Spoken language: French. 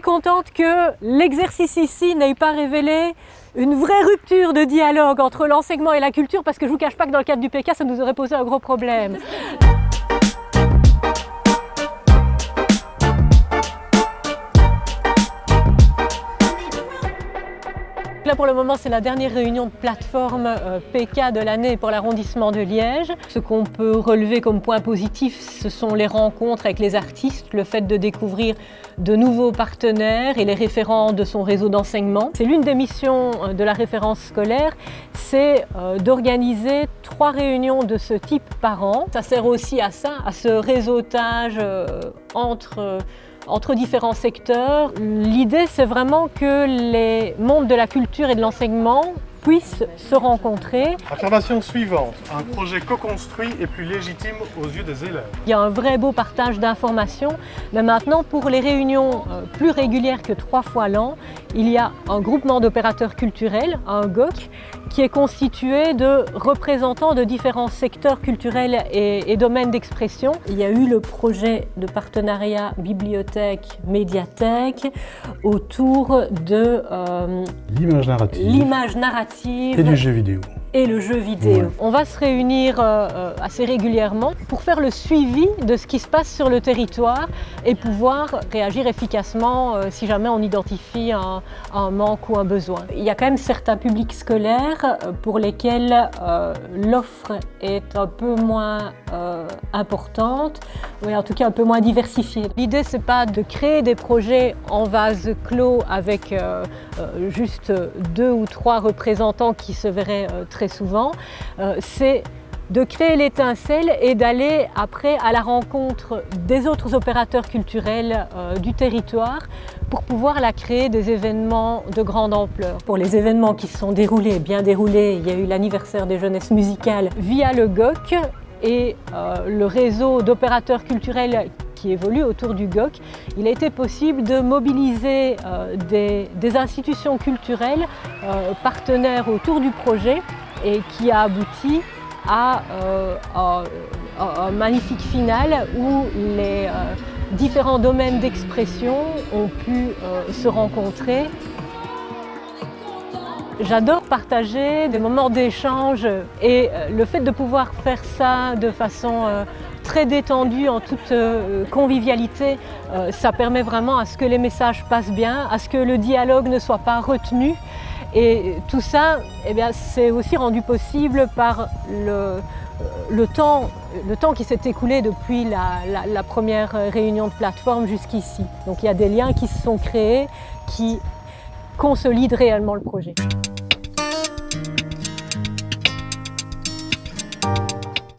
contente que l'exercice ici n'ait pas révélé une vraie rupture de dialogue entre l'enseignement et la culture, parce que je ne vous cache pas que dans le cadre du PK, ça nous aurait posé un gros problème. Là pour le moment c'est la dernière réunion de plateforme PK de l'année pour l'arrondissement de Liège. Ce qu'on peut relever comme point positif, ce sont les rencontres avec les artistes, le fait de découvrir de nouveaux partenaires et les référents de son réseau d'enseignement. C'est l'une des missions de la référence scolaire, c'est d'organiser 3 réunions de ce type par an. Ça sert aussi à ça, à ce réseautage entre différents secteurs. L'idée, c'est vraiment que les mondes de la culture et de l'enseignement puissent se rencontrer. Affirmation suivante, un projet co-construit est plus légitime aux yeux des élèves. Il y a un vrai beau partage d'informations, mais maintenant pour les réunions plus régulières que 3 fois l'an, il y a un groupement d'opérateurs culturels, un GOC, qui est constitué de représentants de différents secteurs culturels et domaines d'expression. Il y a eu le projet de partenariat bibliothèque-médiathèque autour de l'image narrative et du jeu vidéo. Et le jeu vidéo. Ouais. On va se réunir assez régulièrement pour faire le suivi de ce qui se passe sur le territoire et pouvoir réagir efficacement si jamais on identifie un manque ou un besoin. Il y a quand même certains publics scolaires pour lesquels l'offre est un peu moins importante, ou en tout cas un peu moins diversifiée. L'idée, c'est pas de créer des projets en vase clos avec juste 2 ou 3 représentants qui se verraient très souvent, c'est de créer l'étincelle et d'aller après à la rencontre des autres opérateurs culturels du territoire pour pouvoir la créer des événements de grande ampleur. Pour les événements qui se sont déroulés, bien déroulés, il y a eu l'anniversaire des jeunesses musicales via le GOC et le réseau d'opérateurs culturels qui évolue autour du GOC, il a été possible de mobiliser des institutions culturelles partenaires autour du projet et qui a abouti à un magnifique final où les différents domaines d'expression ont pu se rencontrer. J'adore partager des moments d'échange et le fait de pouvoir faire ça de façon très détendue, en toute convivialité, ça permet vraiment à ce que les messages passent bien, à ce que le dialogue ne soit pas retenu. Et tout ça, eh bien, c'est aussi rendu possible par le temps qui s'est écoulé depuis la première réunion de plateforme jusqu'ici. Donc il y a des liens qui se sont créés, qui consolident réellement le projet.